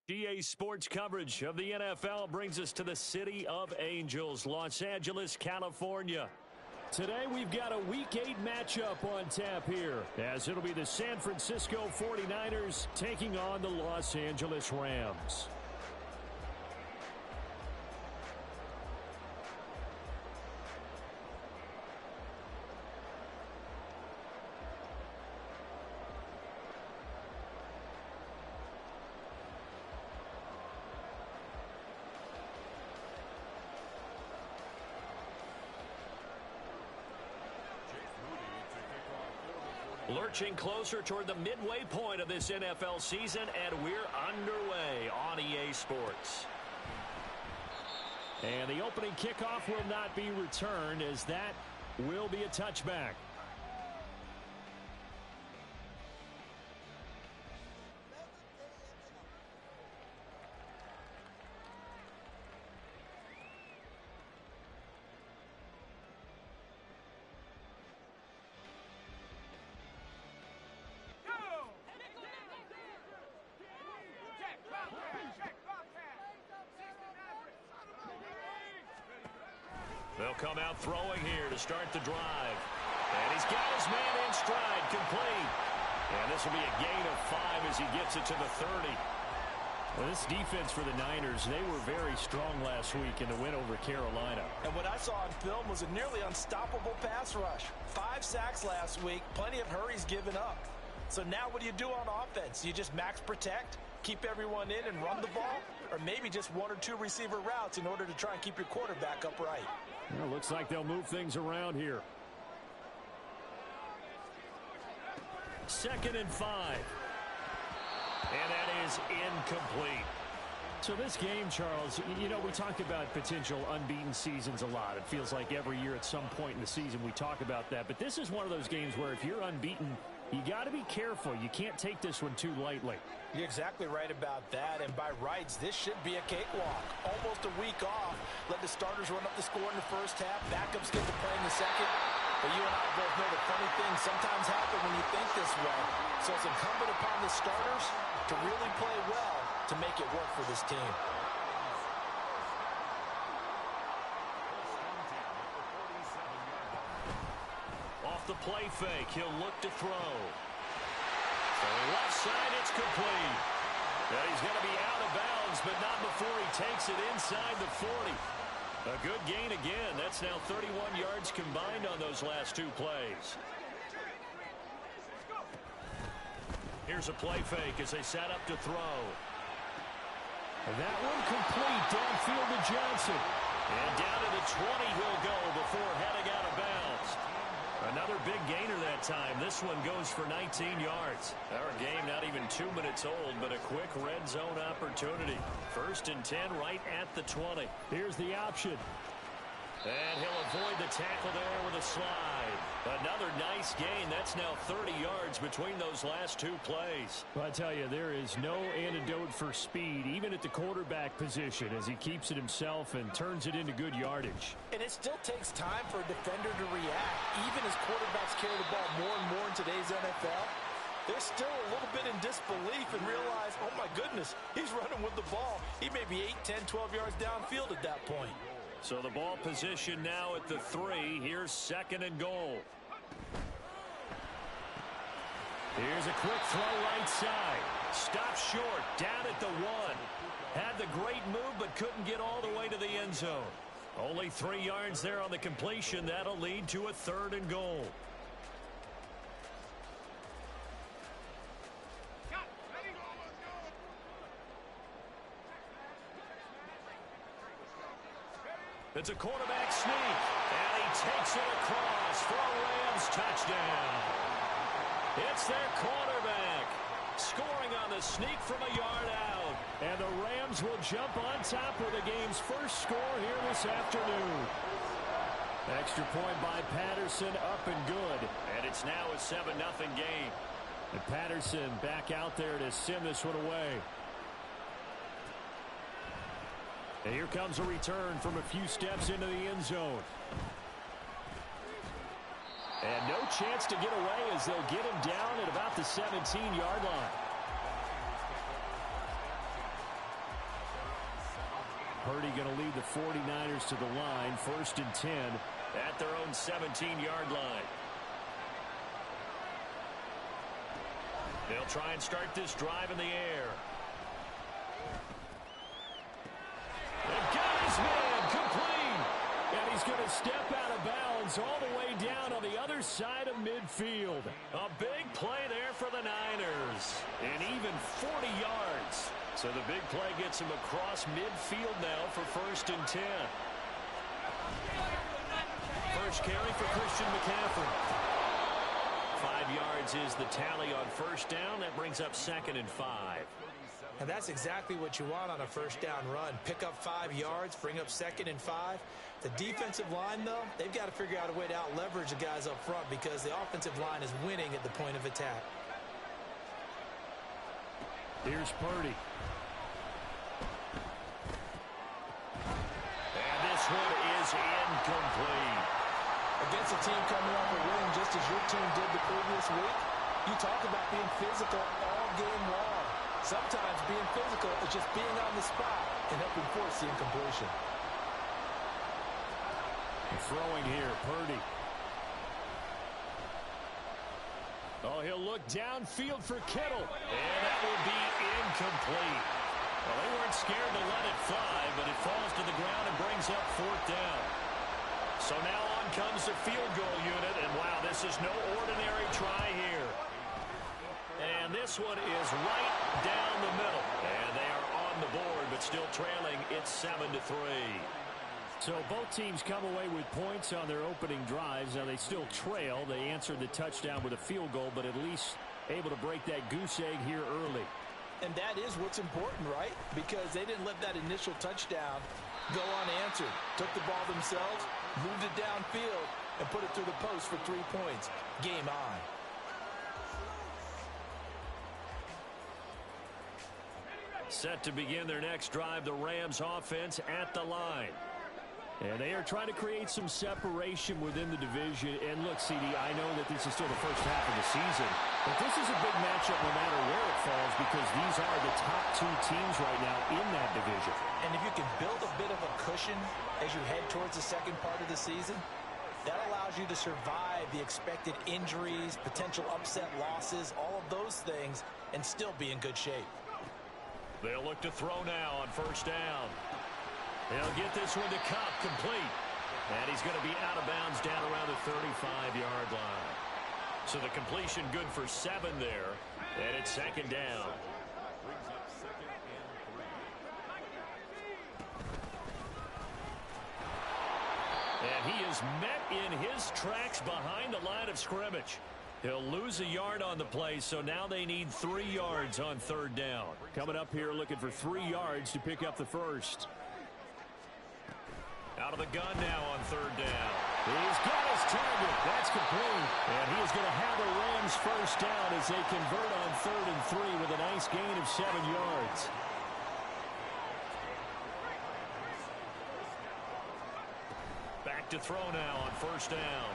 GA Sports coverage of the NFL brings us to the City of Angels, Los Angeles, California. Today we've got a Week 8 matchup on tap here, as it'll be the San Francisco 49ers taking on the Los Angeles Rams. Lurching closer toward the midway point of this NFL season, and we're underway on EA Sports. And the opening kickoff will not be returned, as that will be a touchback. They'll come out throwing here to start the drive. And he's got his man in stride, complete. And this will be a gain of 5 as he gets it to the 30. Well, this defense for the Niners, they were very strong last week in the win over Carolina. And what I saw on film was a nearly unstoppable pass rush. 5 sacks last week, plenty of hurries given up. So now what do you do on offense? You just max protect, keep everyone in and run the ball? Or maybe just 1 or 2 receiver routes in order to try and keep your quarterback upright? Well, looks like they'll move things around here. 2nd and 5. And that is incomplete. So this game, Charles, you know, we talk about potential unbeaten seasons a lot. It feels like every year at some point in the season we talk about that. But this is one of those games where if you're unbeaten, you got to be careful. You can't take this one too lightly. You're exactly right about that. And by rights, this should be a cakewalk. Almost a week off. Let the starters run up the score in the first half. Backups get to play in the second. But you and I both know the funny things sometimes happen when you think this way. So it's incumbent upon the starters to really play well to make it work for this team. Off the play fake, he'll look to throw. So left side, it's complete. And he's going to be out of bounds, but not before he takes it inside the 40. A good gain again. That's now 31 yards combined on those last 2 plays. Here's a play fake as they set up to throw. And that one complete downfield to Johnson. And down to the 20 he'll go before heading out of bounds. Another big gainer that time. This one goes for 19 yards. Our game not even 2 minutes old, but a quick red zone opportunity. 1st and 10 right at the 20. Here's the option. And he'll avoid the tackle there with a slide. Another nice gain. That's now 30 yards between those last 2 plays. Well, I tell you, there is no antidote for speed, even at the quarterback position, as he keeps it himself and turns it into good yardage. And it still takes time for a defender to react. Even as quarterbacks carry the ball more and more in today's NFL, they're still a little bit in disbelief and realize, oh my goodness, he's running with the ball. He may be 8, 10, 12 yards downfield at that point. So the ball position now at the 3. Here's 2nd and goal. Here's a quick throw right side. Stopped short, down at the 1. Had the great move, but couldn't get all the way to the end zone. Only 3 yards there on the completion. That'll lead to a 3rd and goal. It's a quarterback sneak, and he takes it across for a Rams touchdown. It's their quarterback scoring on the sneak from a yard out. And the Rams will jump on top with the game's first score here this afternoon. Extra point by Patterson, up and good. And it's now a 7-0 game. And Patterson back out there to send this one away. And here comes a return from a few steps into the end zone. And no chance to get away as they'll get him down at about the 17-yard line. Purdy going to lead the 49ers to the line, 1st and 10 at their own 17-yard line. They'll try and start this drive in the air. They've got his man complete. And he's going to step out of bounds all the way down on the other side of midfield. A big play there for the Niners. And even 40 yards. So the big play gets him across midfield now for 1st and 10. First carry for Christian McCaffrey. 5 yards is the tally on 1st down. That brings up 2nd and 5. And that's exactly what you want on a 1st down run. Pick up 5 yards, bring up 2nd and 5. The defensive line, though, they've got to figure out a way to out-leverage the guys up front because the offensive line is winning at the point of attack. Here's Purdy. And this one is incomplete. Against a team coming off a win just as your team did the previous week, you talk about being physical all game long. Sometimes being physical is just being on the spot and helping force the incompletion. Throwing here, Purdy. Oh, he'll look downfield for Kittle. And that will be incomplete. Well, they weren't scared to let it fly, but it falls to the ground and brings up 4th down. So now on comes the field goal unit, and wow, this is no ordinary try here. And this one is right down the middle. And they are on the board, but still trailing. It's 7-3. So both teams come away with points on their opening drives. Now they still trail. They answered the touchdown with a field goal, but at least able to break that goose egg here early. And that is what's important, right? Because they didn't let that initial touchdown go unanswered. Took the ball themselves, moved it downfield, and put it through the post for 3 points. Game on. Set to begin their next drive, the Rams offense at the line. And they are trying to create some separation within the division. And look, CD, I know that this is still the first half of the season, but this is a big matchup no matter where it falls because these are the top 2 teams right now in that division. And if you can build a bit of a cushion as you head towards the second part of the season, that allows you to survive the expected injuries, potential upset losses, all of those things, and still be in good shape. They'll look to throw now on 1st down. They'll get this one to Kupp, complete. And he's going to be out of bounds down around the 35-yard line. So the completion good for 7 there. And it's 2nd down. And he is met in his tracks behind the line of scrimmage. He'll lose a yard on the play, so now they need 3 yards on 3rd down. Coming up here looking for 3 yards to pick up the first. Out of the gun now on 3rd down. He's got his target. That's complete. And he is going to have the Rams 1st down as they convert on 3rd and 3 with a nice gain of 7 yards. Back to throw now on 1st down.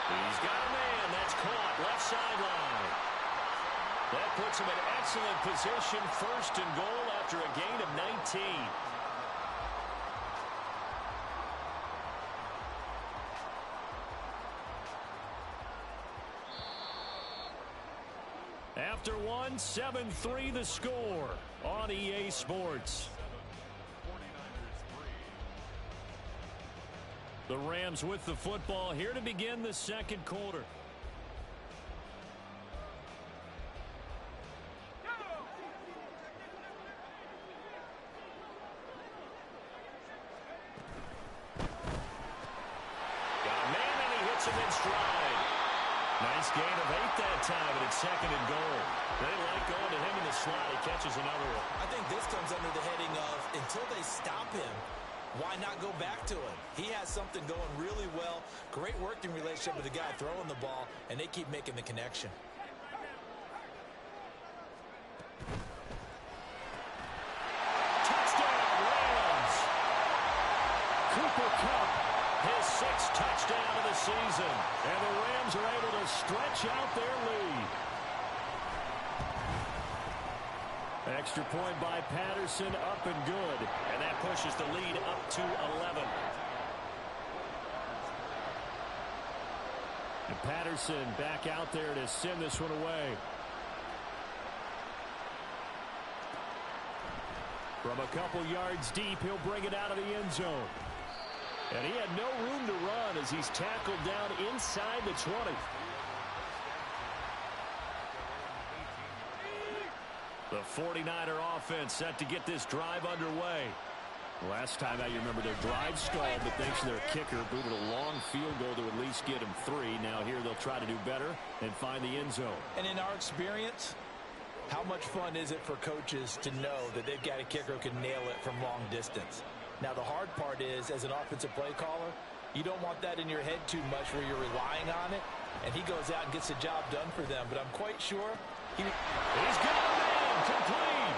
He's got a man. That's caught. Left sideline. That puts him in excellent position. 1st and goal after a gain of 19. After one, 7-3 the score on EA Sports. The Rams with the football here to begin the second quarter. Nice gain of 8 that time, and it's 2nd and goal. They like going to him in the slot. He catches another one. I think this comes under the heading of until they stop him, why not go back to him? He has something going really well. Great working relationship with the guy throwing the ball, and they keep making the connection. Touchdown, Rams! Cooper Kupp, his 6th touchdown of the season. And the Rams are able to stretch out their lead. Extra point by Patterson, up and good. And that pushes the lead up to 11. And Patterson back out there to send this one away. From a couple yards deep, he'll bring it out of the end zone. And he had no room to run as he's tackled down inside the 20. The 49er offense set to get this drive underway. Last time out, you remember their drive stalled, but thanks to their kicker, booted a long field goal to at least get him 3. Now here they'll try to do better and find the end zone. And in our experience, how much fun is it for coaches to know that they've got a kicker who can nail it from long distance? Now, the hard part is, as an offensive play caller, you don't want that in your head too much where you're relying on it, and he goes out and gets the job done for them. But I'm quite sure he's got a man complete.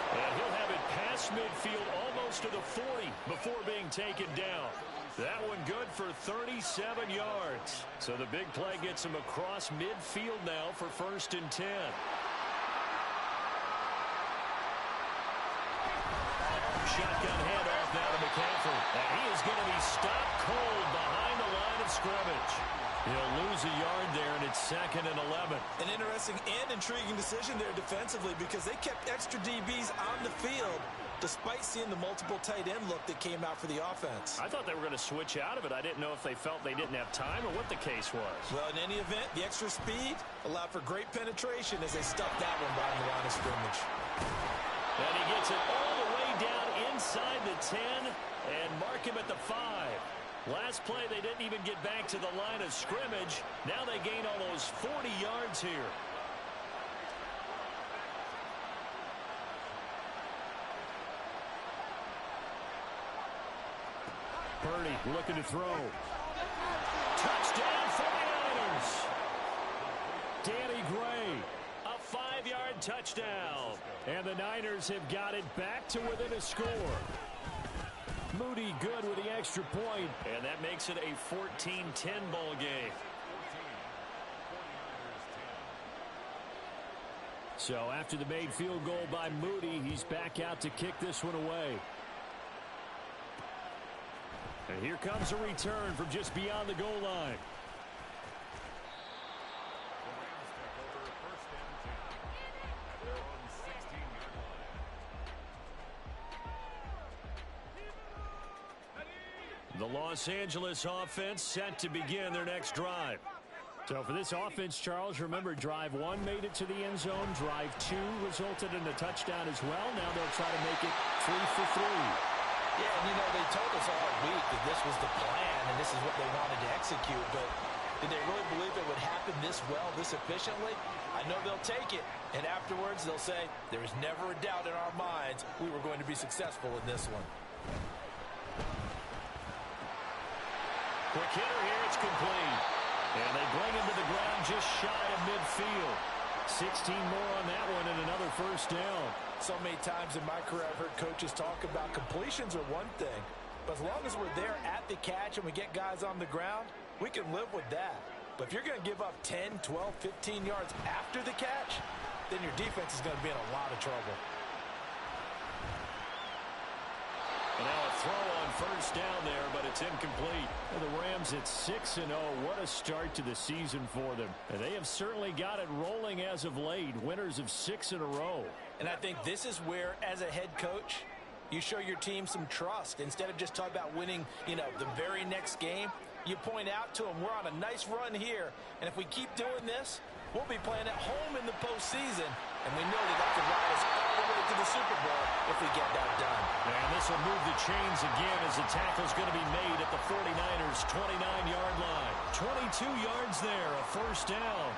And he'll have it past midfield almost to the 40 before being taken down. That one good for 37 yards. So the big play gets him across midfield now for 1st and 10. Shotgun handoff now to McCaffrey. And he is going to be stopped cold behind the line of scrimmage. He'll lose a yard there, and it's 2nd and 11. An interesting and intriguing decision there defensively because they kept extra DBs on the field despite seeing the multiple tight end look that came out for the offense. I thought they were going to switch out of it. I didn't know if they felt they didn't have time or what the case was. Well, in any event, the extra speed allowed for great penetration as they stuffed that one behind the line of scrimmage. And he gets it all the way down inside the 10 and mark him at the 5. Last play, they didn't even get back to the line of scrimmage. Now they gain almost 40 yards here. Purdy looking to throw. Touchdown 49ers. Danny Gray, a 5-yard touchdown. And the Niners have got it back to within a score. Moody good with the extra point, and that makes it a 14-10 ball game. So after the made field goal by Moody, he's back out to kick this one away. And here comes a return from just beyond the goal line. The Los Angeles offense set to begin their next drive. So for this offense, Charles, remember drive 1 made it to the end zone. Drive 2 resulted in a touchdown as well. Now they'll try to make it 3 for 3. Yeah, and you know, they told us all week that this was the plan and this is what they wanted to execute, but did they really believe it would happen this well, this efficiently? I know they'll take it, and afterwards they'll say, there was never a doubt in our minds we were going to be successful in this one. Quick hitter here, it's complete. And they bring him to the ground just shy of midfield. 16 more on that one and another first down. So many times in my career I've heard coaches talk about completions are one thing, but as long as we're there at the catch and we get guys on the ground, we can live with that. But if you're going to give up 10, 12, 15 yards after the catch, then your defense is going to be in a lot of trouble. And now a throw on first down there, but it's incomplete. And the Rams at 6-0. What a start to the season for them. And they have certainly got it rolling as of late. Winners of 6 in a row. And I think this is where, as a head coach, you show your team some trust. Instead of just talking about winning, the very next game, you point out to them, we're on a nice run here. And if we keep doing this, we'll be playing at home in the postseason. And we know that can ride us all the way to the Super Bowl if we get that done. And this will move the chains again as the tackle's going to be made at the 49ers' 29-yard line. 22 yards there, a first down.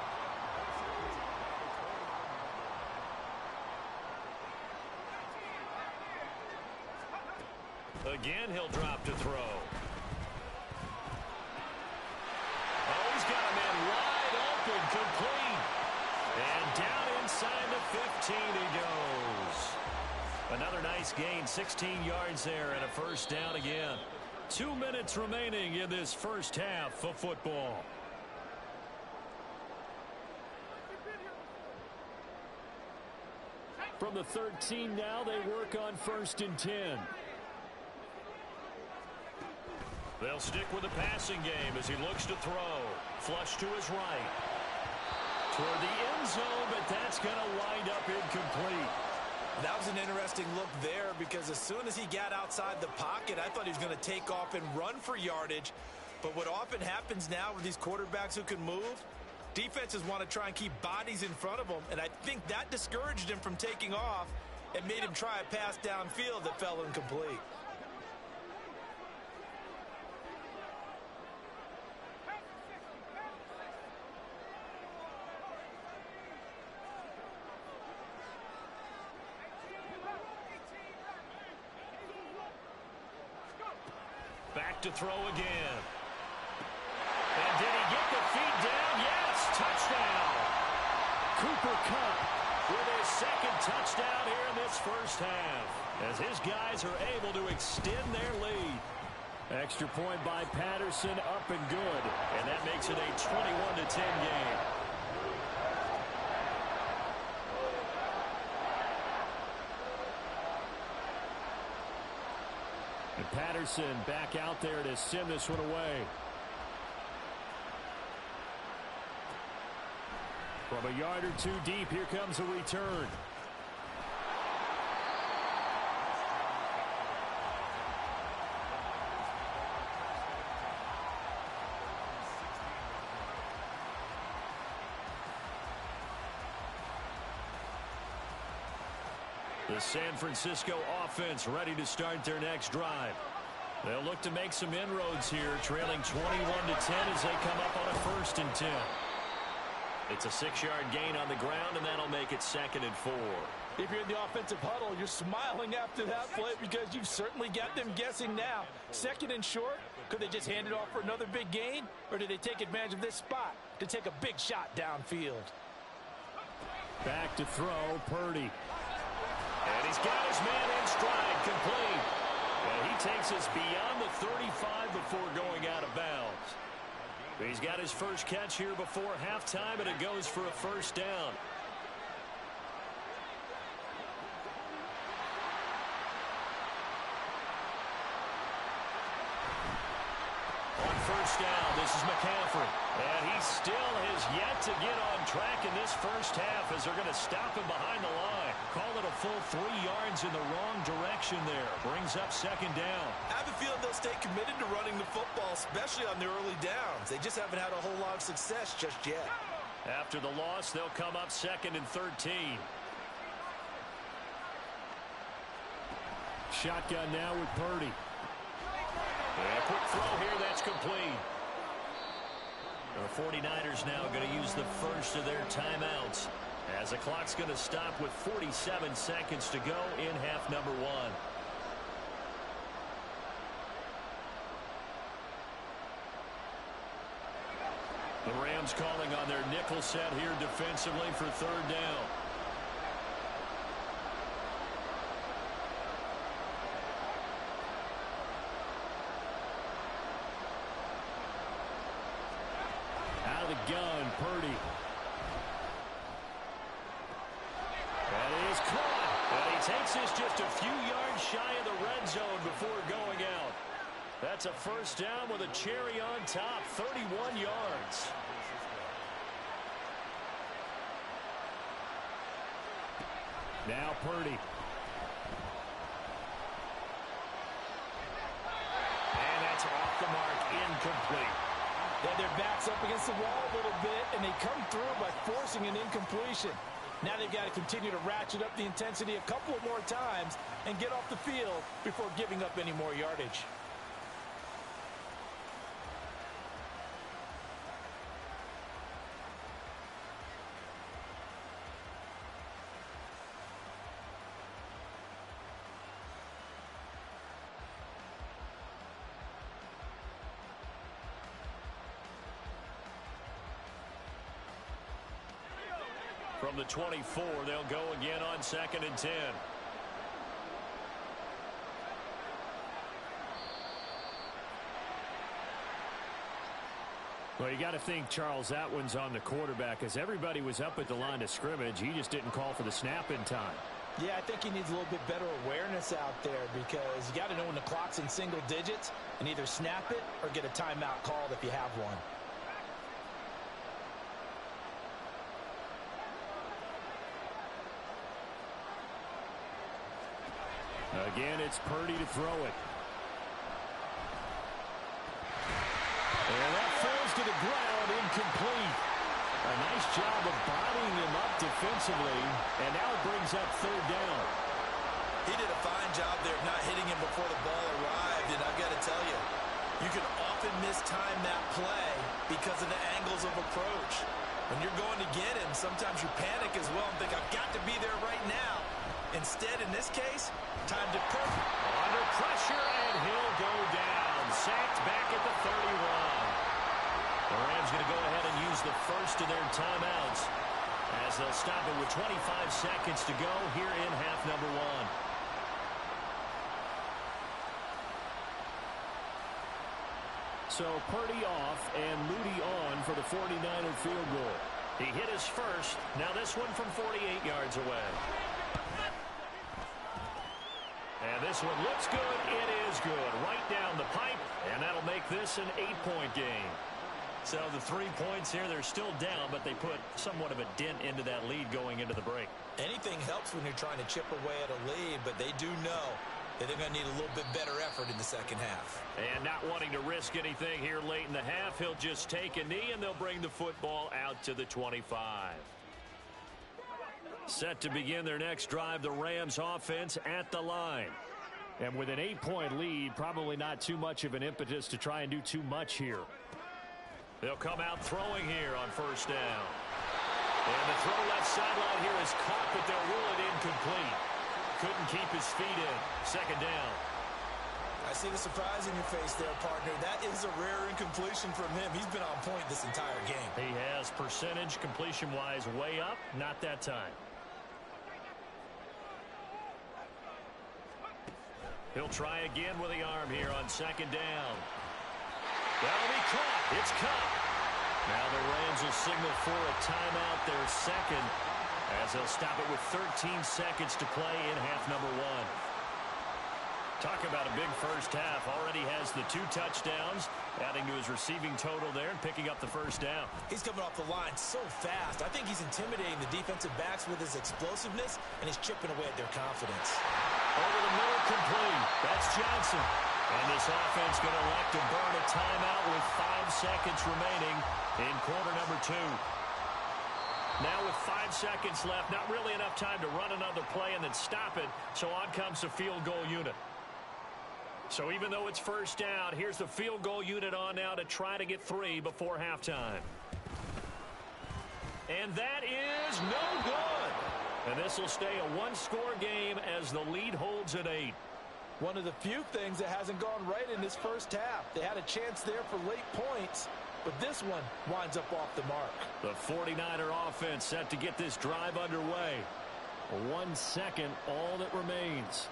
Again, he'll drop to throw. Oh, he's got a man wide open, complete. And down inside the 15 he goes. Another nice gain, 16 yards there and a first down again. 2 minutes remaining in this first half of football. From the 13 now, they work on 1st and 10. They'll stick with the passing game as he looks to throw. Flush to his right. Toward the end zone, but that's going to wind up incomplete. That was an interesting look there because as soon as he got outside the pocket, I thought he was going to take off and run for yardage. But what often happens now with these quarterbacks who can move, defenses want to try and keep bodies in front of them, and I think that discouraged him from taking off and made him try a pass downfield that fell incomplete. Back to throw again. And did he get the feet down? Yes, touchdown. Cooper Kupp with his second touchdown here in this first half, as his guys are able to extend their lead. Extra point by Patterson, up and good. And that makes it a 21-10 game. And Patterson back out there to send this one away. From a yard or two deep, here comes a return. The San Francisco offense ready to start their next drive. They'll look to make some inroads here, trailing 21-10 as they come up on a 1st and 10. It's a 6-yard gain on the ground, and that'll make it 2nd and 4. If you're in the offensive huddle, you're smiling after that play because you've certainly got them guessing now. 2nd and short, could they just hand it off for another big gain, or do they take advantage of this spot to take a big shot downfield? Back to throw, Purdy. And he's got his man in stride, complete. And he takes us beyond the 35 before going out of bounds. He's got his first catch here before halftime, and it goes for a 1st down. On 1st down, this is McCaffrey. And he still has yet to get on track in this first half as they're going to stop him behind the line. Call it a full 3 yards in the wrong direction there. Brings up 2nd down. I have a feeling they'll stay committed to running the football, especially on the early downs. They just haven't had a whole lot of success just yet. After the loss, they'll come up 2nd and 13. Shotgun now with Purdy. And a quick throw here, that's complete. The 49ers now going to use the first of their timeouts, as the clock's going to stop with 47 seconds to go in half number 1. The Rams calling on their nickel set here defensively for 3rd down. Out of the gun, Purdy. That is caught. And he takes this just a few yards shy of the red zone before going out. That's a 1st down with a cherry on top, 31 yards. Now Purdy. And that's off the mark, incomplete. Yeah, their back's up against the wall a little bit, and they come through by forcing an incompletion. Now they've got to continue to ratchet up the intensity a couple of more times and get off the field before giving up any more yardage. From the 24, they'll go again on 2nd and 10. Well, you got to think, Charles, that one's on the quarterback, as everybody was up at the line of scrimmage. He just didn't call for the snap in time. Yeah, I think he needs a little bit better awareness out there because you got to know when the clock's in single digits and either snap it or get a timeout called if you have one. Again, it's Purdy to throw it. And that falls to the ground, incomplete. A nice job of bodying him up defensively, and now it brings up third down. He did a fine job there of not hitting him before the ball arrived, and I've got to tell you, you can often mistime that play because of the angles of approach. When you're going to get him, sometimes you panic as well and think, I've got to be there right now. Instead, in this case, time to perfect. Under pressure, and he'll go down. Sacked back at the 31. The Rams going to go ahead and use the first of their timeouts as they'll stop it with 25 seconds to go here in half number one. So Purdy off and Moody on for the 49er field goal. He hit his first. Now this one from 48 yards away. And this one looks good. It is good. Right down the pipe. And that'll make this an 8-point game. So the 3 points here, they're still down, but they put somewhat of a dent into that lead going into the break. Anything helps when you're trying to chip away at a lead, but they do know that they're going to need a little bit better effort in the second half. And not wanting to risk anything here late in the half, he'll just take a knee, and they'll bring the football out to the 25. Set to begin their next drive, the Rams offense at the line. And with an 8-point lead, probably not too much of an impetus to try and do too much here. They'll come out throwing here on first down. And the throw left sideline here is caught, but they'll rule it incomplete. Couldn't keep his feet in. Second down. I see the surprise in your face there, partner. That is a rare incompletion from him. He's been on point this entire game. He has percentage completion-wise way up. Not that time. He'll try again with the arm here on second down. That'll be caught. It's caught. Now the Rams will signal for a timeout, their second, as they'll stop it with 13 seconds to play in half number one. Talk about a big first half. Already has the 2 touchdowns, adding to his receiving total there and picking up the first down. He's coming off the line so fast. I think he's intimidating the defensive backs with his explosiveness, and he's chipping away at their confidence. Over the middle, complete. That's Johnson. And this offense going to elect to burn a timeout with 5 seconds remaining in quarter number 2. Now with 5 seconds left, not really enough time to run another play and then stop it, so on comes the field goal unit. So even though it's first down, here's the field goal unit on now to try to get 3 before halftime. And that is no good. And this will stay a 1-score game as the lead holds at 8. One of the few things that hasn't gone right in this first half. They had a chance there for late points, but this one winds up off the mark. The 49er offense set to get this drive underway. 1 second, all that remains.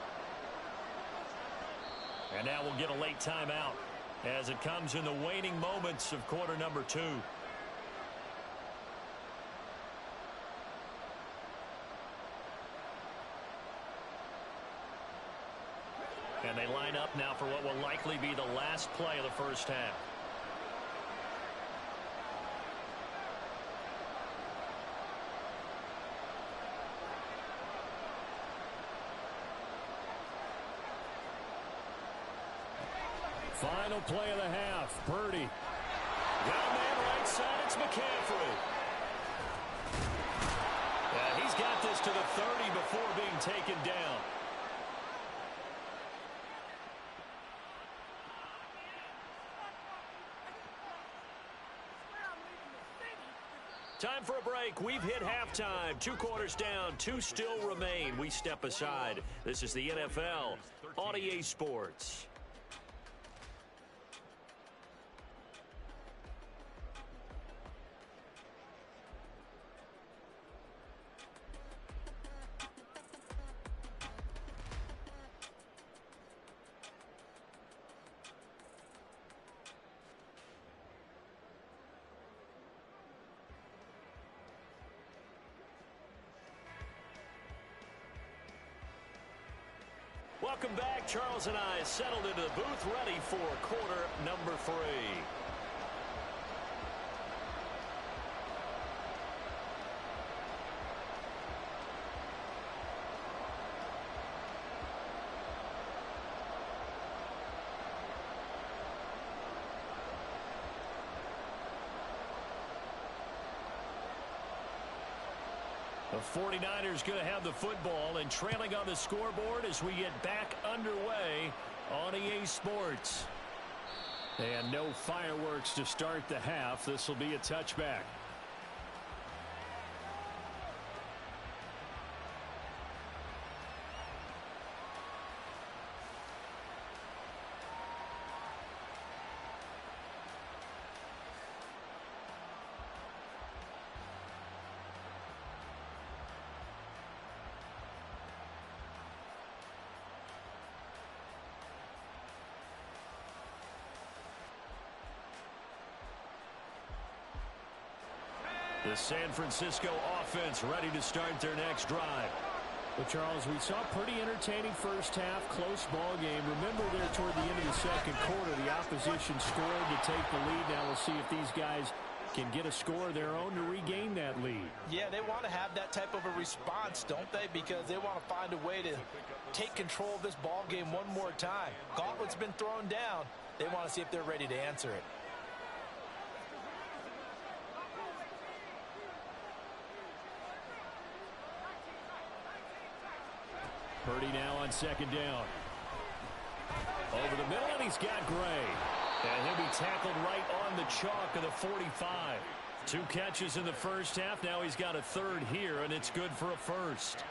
And now we'll get a late timeout as it comes in the waning moments of quarter number 2. And they line up now for what will likely be the last play of the first half. Final play of the half. Purdy. Got a man right side. It's McCaffrey. Yeah, he's got this to the 30 before being taken down. Time for a break. We've hit halftime. 2 quarters down. 2 still remain. We step aside. This is the NFL on EA Sports. welcome back. Charles and I settled into the booth ready for quarter number 3. The 49ers going to have the football and trailing on the scoreboard as we get back underway on EA Sports. And no fireworks to start the half. This will be a touchback. The San Francisco offense ready to start their next drive. Well, Charles, we saw a pretty entertaining first half, close ball game. Remember there toward the end of the second quarter, the opposition scored to take the lead. Now we'll see if these guys can get a score of their own to regain that lead. Yeah, they want to have that type of a response, don't they? Because they want to find a way to take control of this ball game one more time. Gauntlet's been thrown down. They want to see if they're ready to answer it. Purdy now on second down. Over the middle, and he's got Gray. And he'll be tackled right on the chalk of the 45. 2 catches in the first half. Now he's got a third here, and it's good for a first.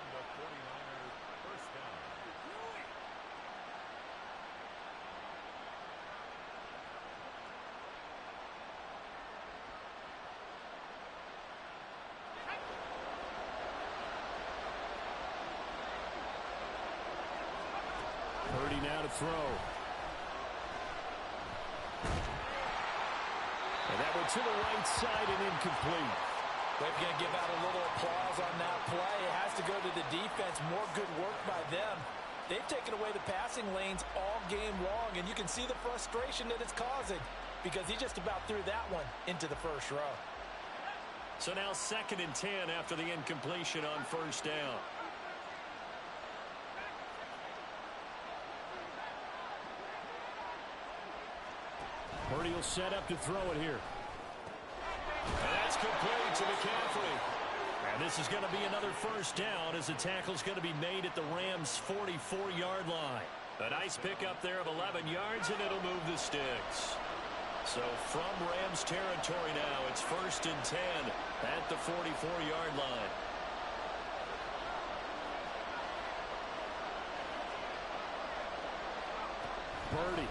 Purdy now to throw. And that went to the right side and incomplete. They're going to give out a little applause on that play. It has to go to the defense. More good work by them. They've taken away the passing lanes all game long, and you can see the frustration that it's causing because he just about threw that one into the first row. So now 2nd and 10 after the incompletion on first down. Purdy will set up to throw it here. And that's complete to McCaffrey. And this is going to be another first down as the tackle's going to be made at the Rams' 44-yard line. A nice pickup there of 11 yards, and it'll move the sticks. So from Rams territory now, it's 1st and 10 at the 44-yard line. Purdy.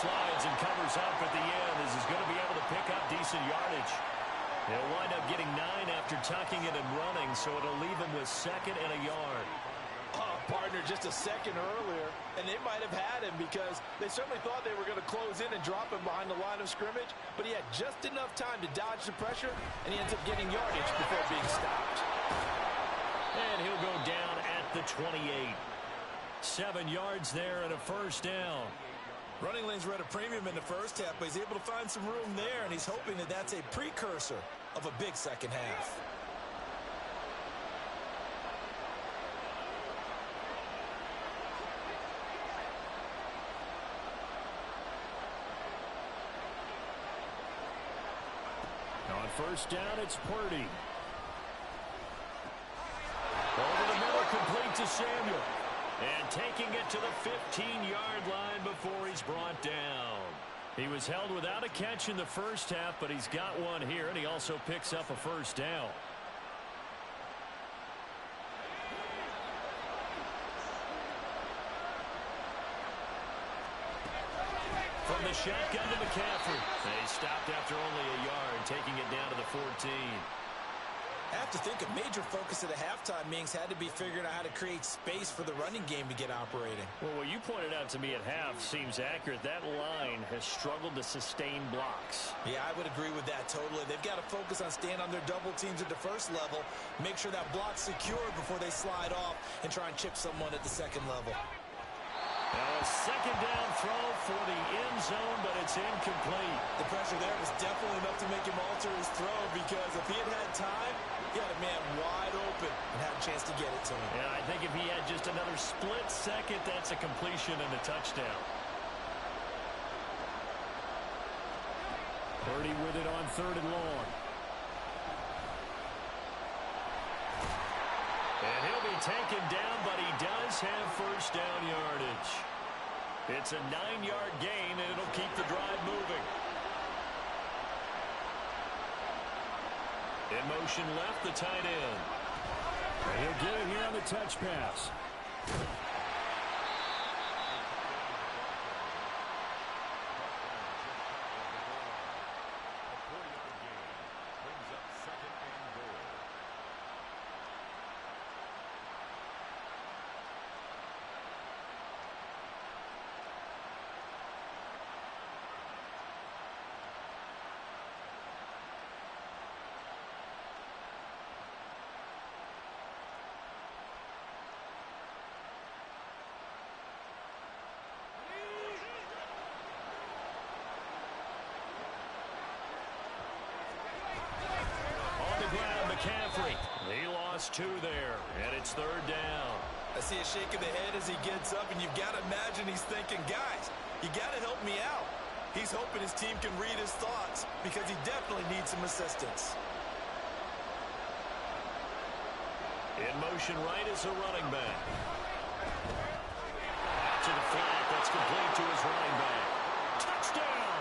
Slides and covers up at the end as he's going to be able to pick up decent yardage. He'll wind up getting 9 after tucking it and running, so it'll leave him with 2nd and a yard. Partner, just a second earlier, and they might have had him because they certainly thought they were going to close in and drop him behind the line of scrimmage, but he had just enough time to dodge the pressure, and he ends up getting yardage before being stopped. And he'll go down at the 28. 7 yards there and a first down. Running lanes were at a premium in the first half, but he's able to find some room there, and he's hoping that that's a precursor of a big second half. On first down, it's Purdy. Over the middle, complete to Samuel. And taking it to the 15-yard line before he's brought down. He was held without a catch in the first half, but he's got one here, and he also picks up a first down. From the shotgun to McCaffrey. They stopped after only a yard, taking it down to the 14. I have to think a major focus at the halftime meetings had to be figuring out how to create space for the running game to get operating. Well, what you pointed out to me at half seems accurate. That line has struggled to sustain blocks. Yeah, I would agree with that totally. They've got to focus on staying on their double teams at the first level, make sure that block's secure before they slide off and try and chip someone at the second level. Now a second down throw for the end zone, but it's incomplete. The pressure there was definitely enough to make him alter his throw, because if he had had time, he had a man wide open and had a chance to get it to him. Yeah, I think if he had just another split second, that's a completion and a touchdown. Purdy with it on 3rd and long. And he'll be taken down, but he does have first down yardage. It's a 9-yard gain, and it'll keep the drive moving. In motion left, the tight end. And he'll get it here on the touch pass. McCaffrey. He lost 2 there, and it's 3rd down. I see a shake of the head as he gets up, and you've got to imagine he's thinking, guys, you got to help me out. He's hoping his team can read his thoughts, because he definitely needs some assistance. In motion right is a running back. Out to the flat. That's complete to his running back. Touchdown!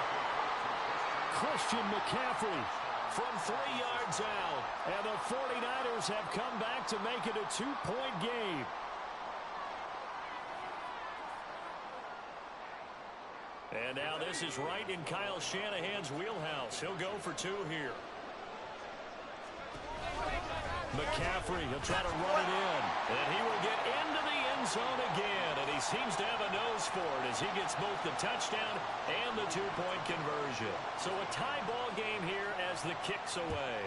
Christian McCaffrey from 3 yards out. And the 49ers have come back to make it a 2-point game. And now this is right in Kyle Shanahan's wheelhouse. He'll go for 2 here. McCaffrey, he'll try to run it in. And he will get into the end zone again. And he seems to have a nose for it as he gets both the touchdown and the 2-point conversion. So a tie ball game here as the kick's away.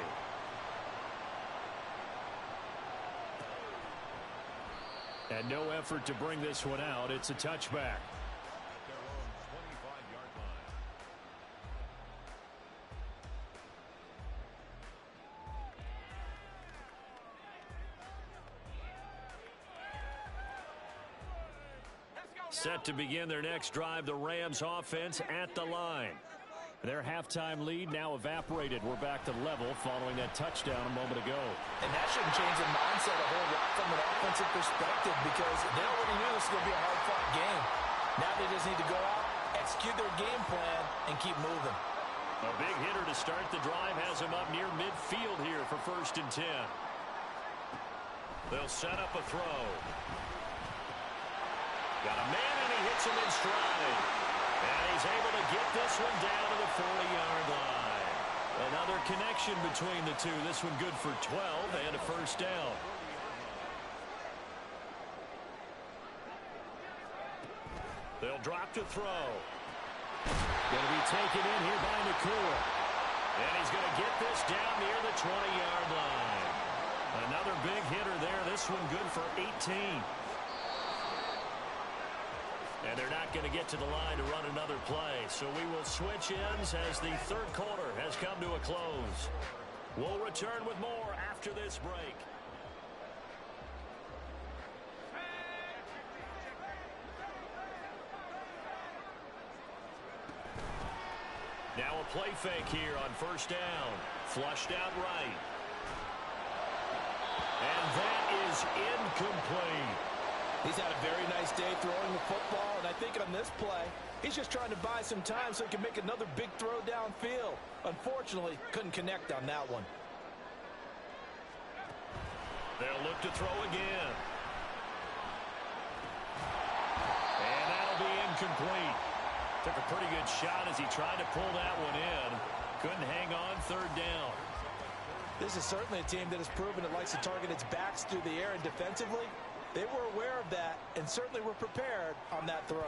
And no effort to bring this one out. It's a touchback. Set to begin their next drive, the Rams offense at the line. Their halftime lead now evaporated. We're back to level following that touchdown a moment ago. And that shouldn't change their mindset a whole lot from an offensive perspective, because they already knew this was going to be a hard-fought game. Now they just need to go out, execute their game plan, and keep moving. A big hitter to start the drive has him up near midfield here for 1st and 10. They'll set up a throw. Got a man, and he hits him in stride. And he's able to get this one down to the 40-yard line. Another connection between the two. This one good for 12 and a first down. They'll drop to throw. Going to be taken in here by Nakua. And he's going to get this down near the 20-yard line. Another big hitter there. This one good for 18. And they're not going to get to the line to run another play. So we will switch ends as the 3rd quarter has come to a close. We'll return with more after this break. Now a play fake here on 1st down. Flushed out right. And that is incomplete. He's had a very nice day throwing the football, and I think on this play, he's just trying to buy some time so he can make another big throw downfield. Unfortunately, couldn't connect on that one. They'll look to throw again. And that'll be incomplete. Took a pretty good shot as he tried to pull that one in. Couldn't hang on 3rd down. This is certainly a team that has proven it likes to target its backs through the air, and defensively, they were aware of that and certainly were prepared on that throw.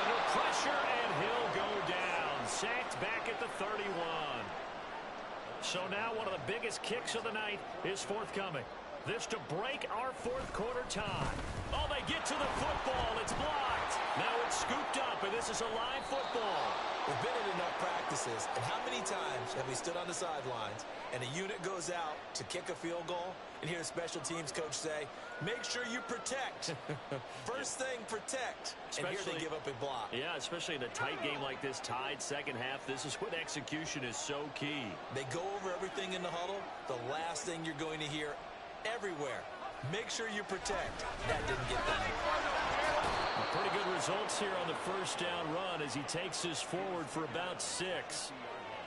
Under pressure, and he'll go down. Sacked back at the 31. So now one of the biggest kicks of the night is forthcoming. This to break our fourth quarter tie. Oh, they get to the football. It's blocked. Now it's scooped up, and this is a live football. We've been in enough practices, and how many times have we stood on the sidelines and a unit goes out to kick a field goal and hear a special teams coach say, make sure you protect. First thing, protect. And here they give up a block. Yeah, especially in a tight game like this, tied second half. This is when execution is so key. They go over everything in the huddle. The last thing you're going to hear everywhere, make sure you protect. That didn't get done. Pretty good results here on the first down run as he takes us forward for about 6.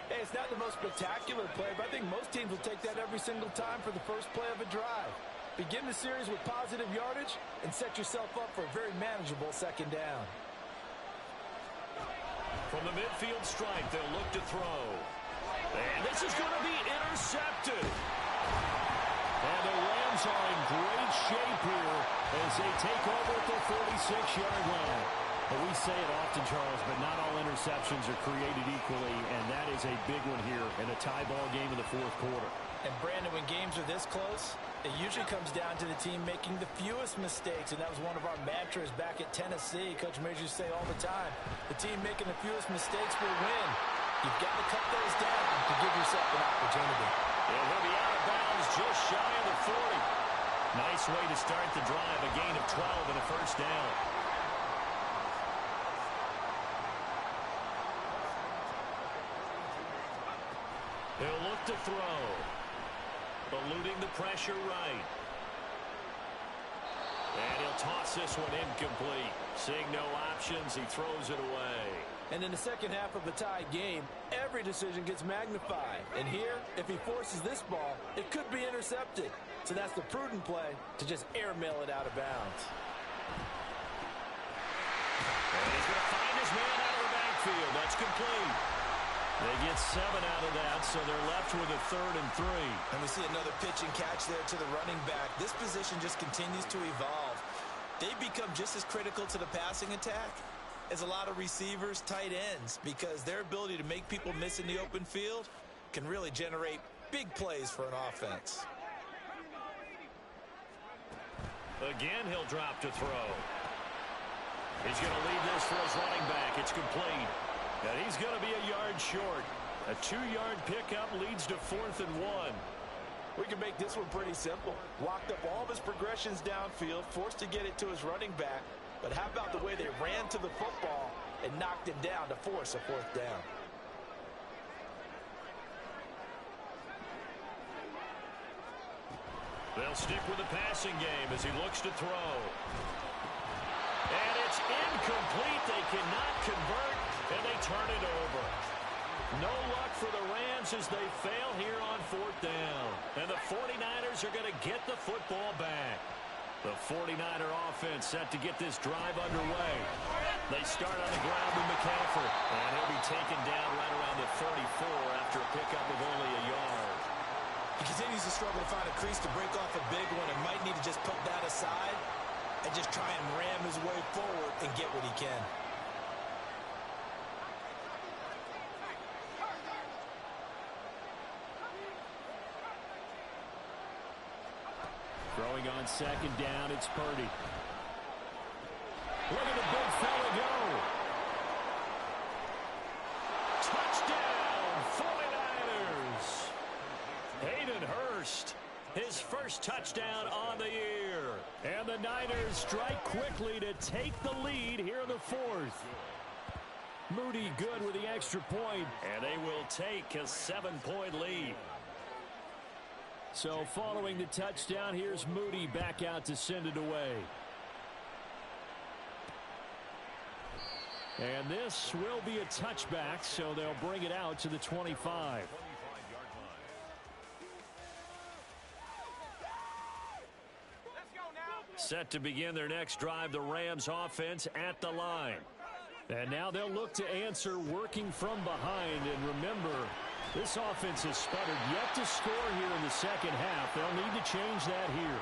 Hey, it's not the most spectacular play, but I think most teams will take that every single time for the first play of a drive. Begin the series with positive yardage and set yourself up for a very manageable second down. From the midfield stripe, they'll look to throw. And this is going to be intercepted. And the Rams are in great shape here as they take over at the 46-yard line. But we say it often, Charles, but not all interceptions are created equally, and that is a big one here in a tie ball game in the fourth quarter. And, Brandon, when games are this close, it usually comes down to the team making the fewest mistakes, and that was one of our mantras back at Tennessee. Coach Majors used to say all the time, the team making the fewest mistakes will win. You've got to cut those down to give yourself an opportunity. And he'll be out of bounds just shy of the 40. Nice way to start the drive, a gain of 12 and a first down. He'll look to throw. Eluding the pressure right. And he'll toss this one incomplete. Seeing no options, he throws it away. And in the second half of a tied game, every decision gets magnified. And here, if he forces this ball, it could be intercepted. So that's the prudent play to just airmail it out of bounds. And he's going to find his man out of the backfield. That's complete. They get 7 out of that, so they're left with a 3rd and 3. And we see another pitch and catch there to the running back. This position just continues to evolve. They become just as critical to the passing attack as a lot of receivers, tight ends, because their ability to make people miss in the open field can really generate big plays for an offense. Again, he'll drop to throw. He's going to lead this for his running back. It's complete. And he's going to be a yard short. A 2-yard pickup leads to 4th and 1. We can make this one pretty simple. Walked up all of his progressions downfield, forced to get it to his running back. But how about the way they ran to the football and knocked him down to force a 4th down? They'll stick with the passing game as he looks to throw. And it's incomplete. They cannot convert, and they turn it over. No luck for the Rams as they fail here on 4th down. And the 49ers are going to get the football back. The 49er offense set to get this drive underway. They start on the ground with McCaffrey, and he'll be taken down right around the 34 after a pickup of only a yard. He continues to struggle to find a crease to break off a big one and might need to just put that aside and just try and ram his way forward and get what he can. Throwing on 2nd down, it's Purdy. Look at the big fella go. Touchdown, 49ers. Hayden Hurst, his first touchdown on the year. And the Niners strike quickly to take the lead here in the 4th. Moody good with the extra point, and they will take a 7-point lead. So following the touchdown, here's Moody back out to send it away. And this will be a touchback, so they'll bring it out to the 25. Set to begin their next drive, the Rams offense at the line. And now they'll look to answer working from behind. And remember, This offense has sputtered, yet to score here in the second half. They'll need to change that here.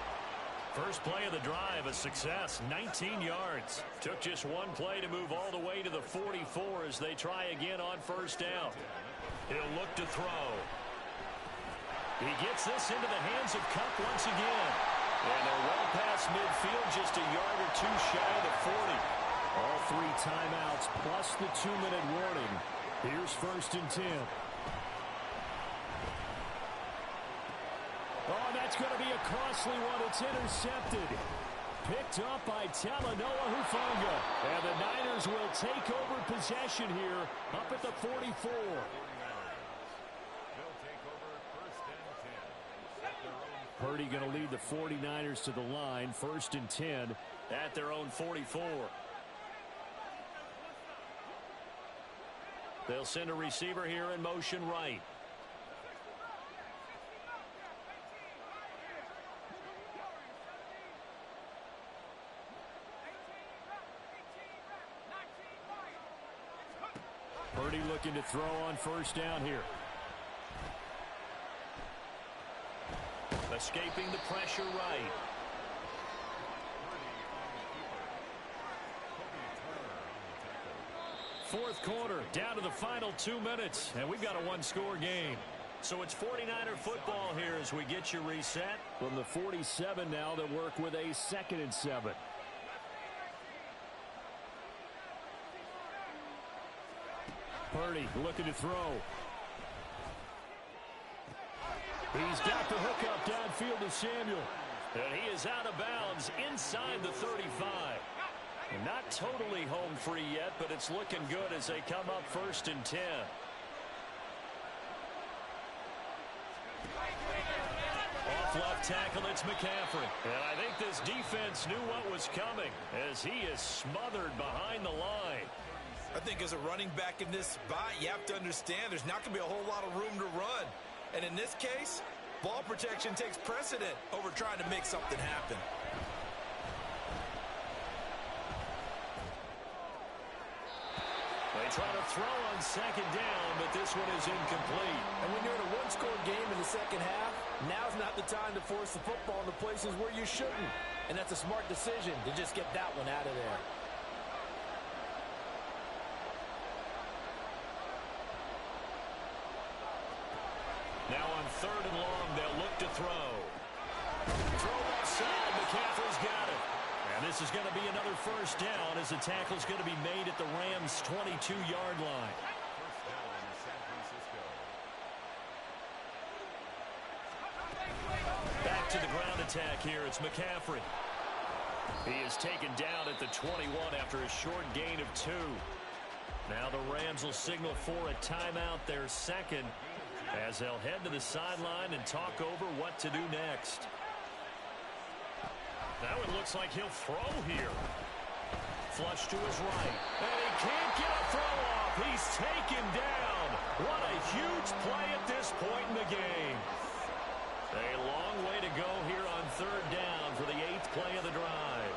First play of the drive, a success, 19 yards. Took just one play to move all the way to the 44 as they try again on first down. He'll look to throw. He gets this into the hands of Kupp once again. And they're well past midfield, just a yard or two shy of the 40. All 3 timeouts plus the 2-minute warning. Here's 1st and 10. Oh, that's going to be a costly one. It's intercepted. Picked up by Talanoa Hufanga. And the Niners will take over possession here up at the 44. Purdy going to lead the 49ers to the line. 1st and 10 at their own 44. They'll send a receiver here in motion right. Purdy looking to throw on first down here. Escaping the pressure right. Fourth quarter, down to the final 2 minutes, and we've got a one-score game. So it's 49er football here as we get you reset. From the 47 now, they'll work with a 2nd and 7. Purdy looking to throw. He's got the hook up downfield to Samuel. And he is out of bounds inside the 35. Not totally home free yet, but it's looking good as they come up 1st and 10. Off left tackle, it's McCaffrey. And I think this defense knew what was coming as he is smothered behind the line. I think as a running back in this spot, you have to understand there's not going to be a whole lot of room to run. And in this case, ball protection takes precedent over trying to make something happen. They try to throw on 2nd down, but this one is incomplete. And when you're in a one-score game in the second half, now's not the time to force the football into places where you shouldn't. And that's a smart decision to just get that one out of there. Now on 3rd and long, they'll look to throw. Throw left side, McCaffrey's got it. And this is going to be another first down as the tackle's going to be made at the Rams' 22-yard line. Back to the ground attack here. It's McCaffrey. He is taken down at the 21 after a short gain of 2. Now the Rams will signal for a timeout, their 2nd, as they'll head to the sideline and talk over what to do next. That one looks like he'll throw here. Flush to his right. And he can't get a throw off. He's taken down. What a huge play at this point in the game. A long way to go here on 3rd down for the 8th play of the drive.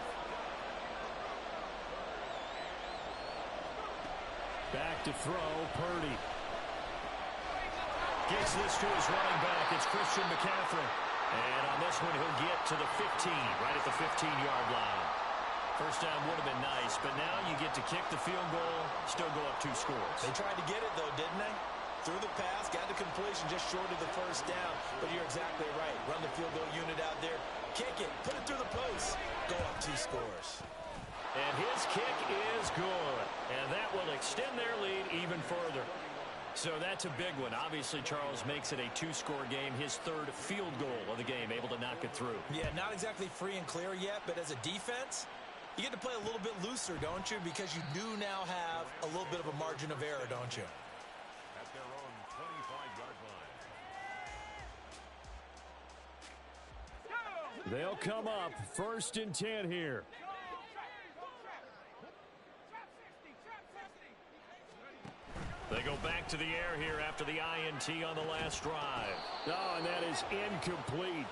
Back to throw, Purdy. Gets this to his running back. It's Christian McCaffrey. And on this one, he'll get to the 15, right at the 15-yard line. First down would have been nice, but now you get to kick the field goal, still go up 2 scores. They tried to get it, though, didn't they? Threw the pass, got the completion just short of the first down. But you're exactly right. Run the field goal unit out there. Kick it. Put it through the post. Go up 2 scores. And his kick is good. And that will extend their lead even further. So that's a big one. Obviously, Charles makes it a 2-score game. His 3rd field goal of the game, able to knock it through. Yeah, not exactly free and clear yet, but as a defense, you get to play a little bit looser, don't you? Because you do now have a little bit of a margin of error, don't you? At their own 25-yard line. They'll come up 1st and 10 here. They go back to the air here after the INT on the last drive. Oh, and that is incomplete.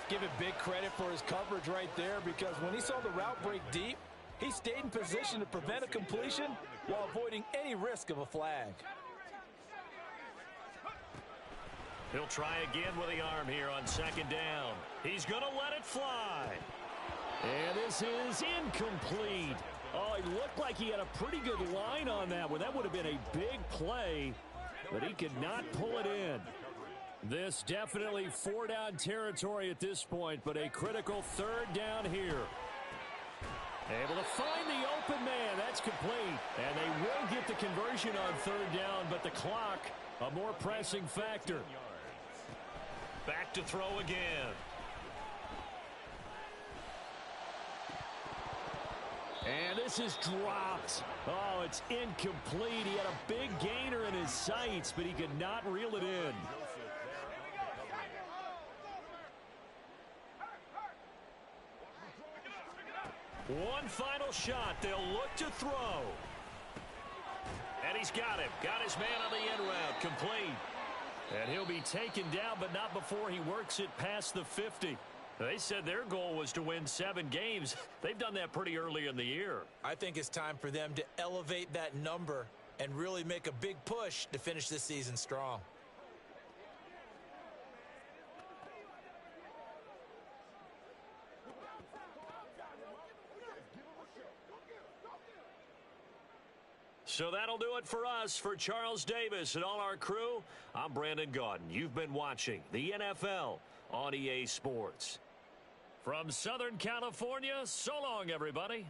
Give it big credit for his coverage right there, because when he saw the route break deep, he stayed in position to prevent a completion while avoiding any risk of a flag. He'll try again with the arm here on second down. He's going to let it fly. And this is incomplete. Oh, it looked like he had a pretty good line on that one. That would have been a big play, but he could not pull it in. This definitely 4-down territory at this point, but a critical 3rd down here. Able to find the open man. That's complete. And they will get the conversion on 3rd down, but the clock, a more pressing factor. Back to throw again. And this is dropped. Oh, it's incomplete. He had a big gainer in his sights, but he could not reel it in. One final shot. They'll look to throw. And he's got him. Got his man on the end route. Complete. And he'll be taken down, but not before he works it past the 50. They said their goal was to win 7 games. They've done that pretty early in the year. I think it's time for them to elevate that number and really make a big push to finish this season strong. So that'll do it for us. For Charles Davis and all our crew, I'm Brandon Gaudin. You've been watching the NFL on EA Sports. From Southern California, so long, everybody.